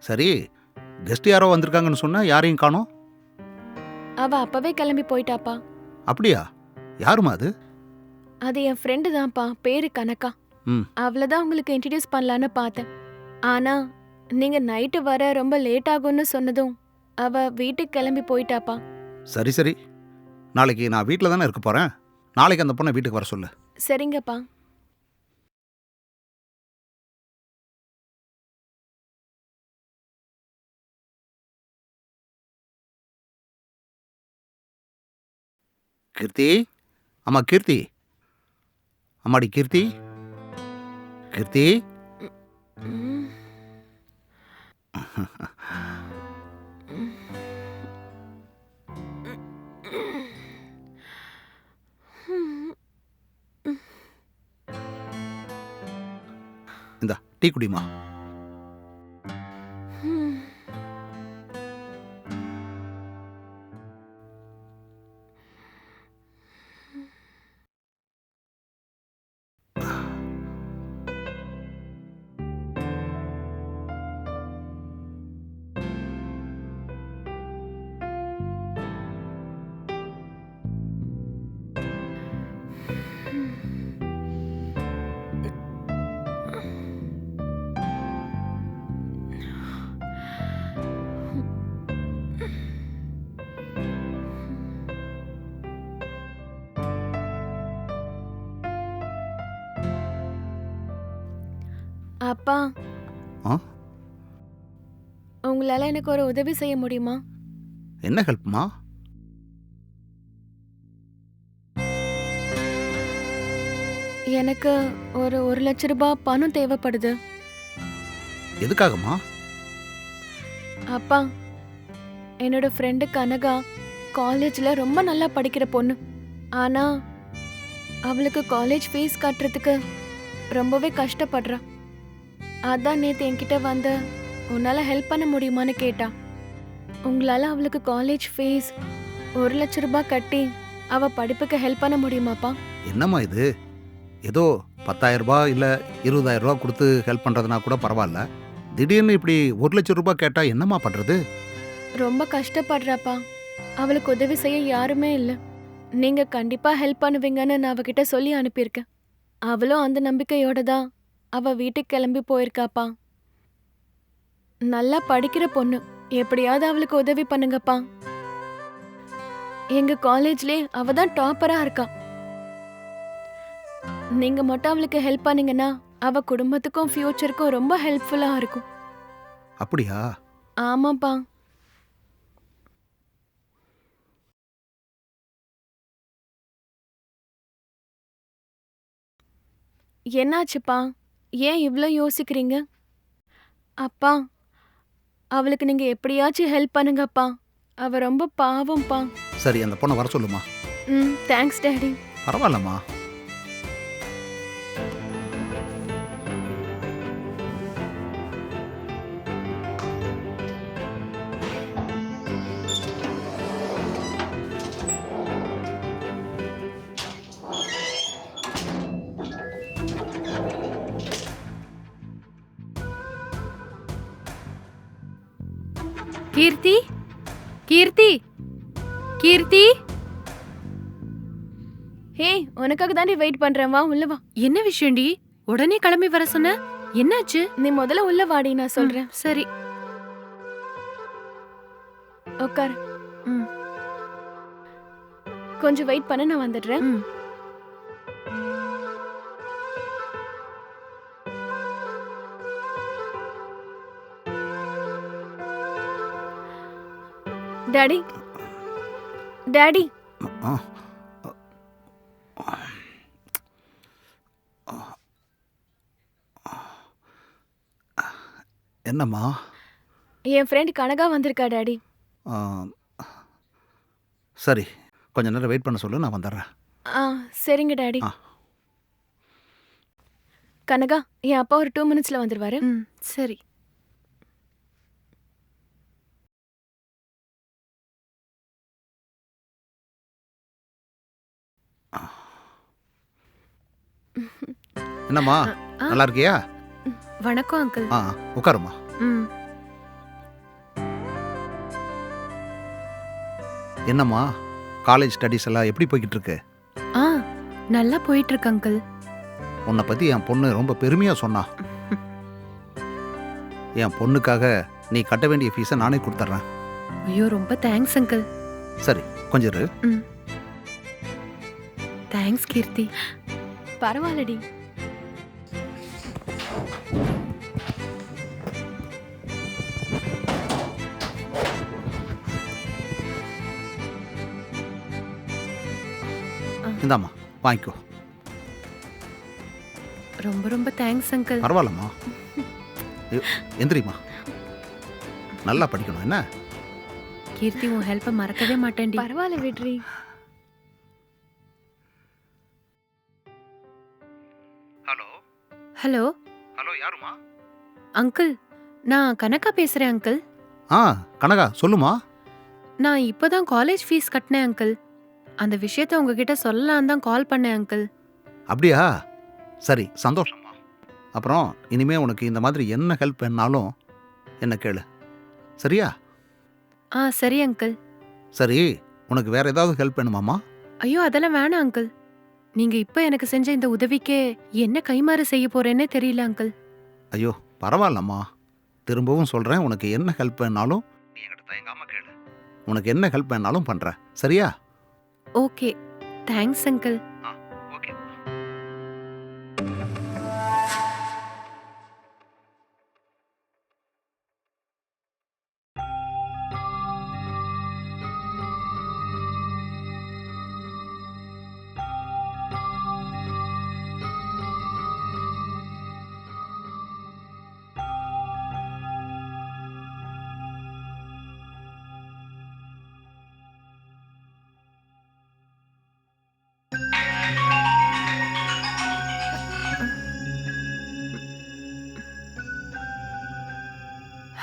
சரி, கெஸ்ட் யாரோ வந்திருக்காங்கன்னு சொன்னா யாரையும் காணோம். அவ அப்பவே கிளம்பி போயிட்டாப்பா. அப்படியா? யாருமா அது? அது என் ஃப்ரெண்டு தான்ப்பா, பேரு கனகா. ம். அவளதான் உங்களுக்கு இன்ட்ரடியூஸ் பண்ணலான்னு பார்த்தேன். ஆனா நீங்க நைட்டு வர ரொம்ப லேட் ஆகும்னு சொன்னதும் அவ வீட்டுக்கு கிளம்பி போயிட்டாப்பா. சரி சரி, நாளைக்கு நான் வீட்டில் தானே இருக்க போகிறேன். நாளைக்கு அந்த பொண்ணை வீட்டுக்கு வர சொல்லு. சரிங்கப்பா. கீர்த்தி, அம்மா கீர்த்தி, அம்மாடி கீர்த்தி, கீர்த்தி. ம். இந்தா டீ குடிமா. ம். அப்பா, ஆ, உங்களால எனக்கு ஒரு உதவி செய்ய முடியுமா? என்ன ஹெல்ப்மா? எனக்கு ஒரு 1,00,000 ரூபாய் பணம் தேவைப்படுது. எதுக்காகம்மா? அப்பா, என்னோட ஃப்ரெண்டு கனகா காலேஜ்ல ரொம்ப நல்லா படிக்கிற பொண்ணு. ஆனா அவளுக்கு காலேஜ் ஃபீஸ் கட்டுறதுக்கு ரொம்பவே கஷ்டப்படுறா. அதான் நேத்து என்கிட்ட வந்து உன்னால ஹெல்ப் பண்ண முடியுமான்னு கேட்டா. உங்களால அவளுக்கு காலேஜ் ஃபீஸ் 1,00,000 ரூபாய் கட்டி அவ படிப்புக்கு ஹெல்ப் பண்ண முடியுமாப்பா? என்னம்மா இது? ஏதோ 10,000 ரூபாய் இல்லை 20,000 ரூபாய் கொடுத்து ஹெல்ப் பண்ணுறதுனா கூட பரவாயில்ல. திடீர்னு இப்படி 1,00,000 ரூபாய் கேட்டால் என்னம்மா பண்ணுறது? ரொம்ப கஷ்டப்படுறாப்பா. அவளுக்கு உதவி செய்ய யாருமே இல்ல. நீங்க கண்டிப்பா ஹெல்ப் பண்ணுவீங்கன்னு நான் அவகிட்ட சொல்லி அனுப்பியிருக்கேன். அவளும் அந்த நம்பிக்கையோட தான் அவ வீட்டுக்கு கிளம்பி போயிருக்காப்பா. நல்லா படிக்கிற பொண்ணு. எப்படியாவது அவளுக்கு உதவி பண்ணுங்கப்பா. எங்க காலேஜ்லயே அவ தான் டாப்பரா இருக்கா. நீங்க மட்டும் அவளுக்கு ஹெல்ப் பண்ணீங்கன்னா அவ குடும்பத்துக்கும் ஃபியூச்சருக்கும் ரொம்ப ஹெல்ப்ஃபுல்லா இருக்கும். அப்படியா? ஆமாப்பா. என்னாச்சுப்பா? ஏன் இவ்ளோ யோசிக்கிறீங்க? அப்பா, அவளுக்கு நீங்க எப்படியாச்சும் ஹெல்ப் பண்ணுங்கப்பா. அவ ரொம்ப பாவம்ப்பா. சரி, அந்த பொண்ணை வர சொல்லுமா. Thanks daddy. பரவாயில்லம்மா. கீர்த்தி, கீர்த்தி, கீர்த்தி. ஹே, உனக்காக தாண்டி வெயிட் பண்றேன். வா உள்ள வா. என்ன விஷயம்டி? உடனே கிளம்பி வர சொன்ன? என்னாச்சு? நீ முதல்ல உள்ள வாடி, நான் சொல்றேன். சரி. உட்கார். ம், கொஞ்சம் வெயிட் பண்ண, நான் வந்துடுறேன். ம். Daddy, daddy. ஆ, என்னம்மா? என் ஃப்ரெண்ட் கனகா வந்திருக்கா டாடி. ஆ, சரி, கொஞ்ச நேரம் வெயிட் பண்ண சொல்லு, நான் வந்துடுறேன். ஆ, சரிங்க டாடி. ஆ. கனகா, என் அப்பா ஒரு 2 மினிட்ஸ்ல வந்துருவாரு. ம், சரி. என்னம்மா, ஆ, நல்லா இருக்கியா? வணக்கம் அங்கிள். ஆ, உட்காருமா. ம். என்னம்மா காலேஜ் ஸ்டடீஸ் எல்லாம் எப்படி போய்கிட்டு இருக்கு? ஆ நல்லா போயிட்டு இருக்கு அங்கிள். உன்னை பற்றி என் பொண்ணு ரொம்ப பெருமையாக சொன்னா. என் பொண்ணுக்காக நீ கட்ட வேண்டிய ஃபீஸை நானே கொடுத்துட்றேன். ஐயோ ரொம்ப தேங்க்ஸ் அங்கிள். சரி கொஞ்சம் இரு. தேங்க்ஸ் கீர்த்தி. பரவாயில்லடி. இந்தாம்மா வாங்கிக்கோ. ரொம்ப ரொம்ப தேங்க்ஸ் அங்கிள். பரவாயில்லம்மா. எந்திரிம்மா. நல்லா படிக்கணும் என்ன? கீர்த்தி உன் ஹெல்ப்பை மறக்கவே மாட்டேன்டி. பரவாயில்ல விட்ரி. ஹலோ ஹலோ ஹலோ யாருமா? அங்கிள், நான் கனகா பேசுறேன் அங்கிள். ஆ கனகா சொல்லுமா. நான் இப்போதான் காலேஜ் ஃபீஸ் கட்டினேன் அங்கிள். அந்த விஷயத்த உங்ககிட்ட சொல்லலாம் தான் கால் பண்ணேன் அங்கிள். அப்படியா? சரி சந்தோஷம்மா. அப்புறம் இனிமே உனக்கு இந்த மாதிரி என்ன ஹெல்ப் வேணாலும் என்ன கேளு, சரியா? ஆ சரி அங்கிள். சரி உனக்கு வேற ஏதாவது ஹெல்ப் வேணுமாம்மா? ஐயோ அதெல்லாம் வேணாம் அங்கிள். நீங்க இப்ப எனக்கு செஞ்ச இந்த உதவிக்கே என்ன கைமாறு செய்ய போறேன்னே தெரியல அங்கிள். ஐயோ பரவாயில்லம்மா. திரும்பவும் சொல்கிறேன், உனக்கு என்ன ஹெல்ப் வேணாலும் நீ என்கிட்ட தயங்காம கேளு. உனக்கு என்ன ஹெல்ப் வேணாலும் பண்ணுறேன், சரியா? Okay thanks uncle. Okay.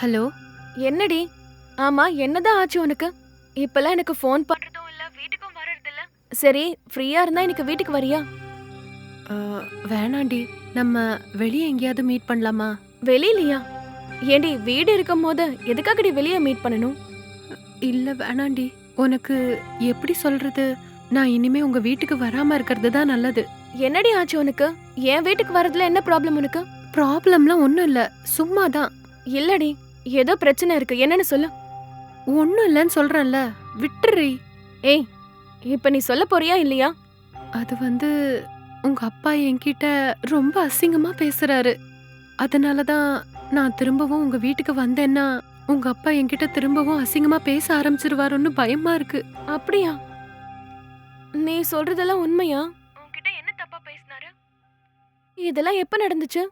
Hello என்னடி? ஆமா என்னதான் ஆச்சு உனக்கு? இப்பெல்லாம் எனக்கு ஃபோன் பண்றதும் இல்ல, வீட்டுக்கும் வர்றது இல்ல. சரி ஃப்ரீயா இருந்தா இன்னைக்கு வீட்டுக்கு வரியா? வேணாண்டி, நம்ம வெளியே எங்கேயாவது மீட் பண்ணலாமா? வெளியிலயா? ஏண்டி வீடு இருக்கும் போது எதுக்காகடி வெளியே மீட் பண்ணணும்? இல்ல வேணாண்டி. உனக்கு எப்படி சொல்றது, நான் இனிமே உங்க வீட்டுக்கு வராம இருக்கிறது தான் நல்லது. என்னடி ஆச்சு உனக்கு? என் வீட்டுக்கு வரதுல என்ன ப்ராப்ளம் உனக்கு? ப்ராப்ளம்லாம் ஒன்றும் இல்லை, சும்மா தான். இல்லடி ஏதோ பிரச்சனை இருக்கு, என்னன்னு சொல்லு. ஒன்றும் இல்லைன்னு சொல்றேன்ல, விட்டுறி. ஏய் இப்ப நீ சொல்ல போறியா இல்லையா? அது வந்து உங்க அப்பா என்கிட்ட ரொம்ப அசிங்கமா பேசுறாரு. அதனாலதான் நான் திரும்பவும் உங்க வீட்டுக்கு வந்தேன்னா உங்க அப்பா என்கிட்ட திரும்பவும் அசிங்கமா பேச ஆரம்பிச்சிருவாருன்னு பயமா இருக்கு. அப்படியா? நீ சொல்றதெல்லாம் உண்மையா? உன்கிட்ட என்ன தப்பா பேசினாரு? இதெல்லாம் எப்ப நடந்துச்சு?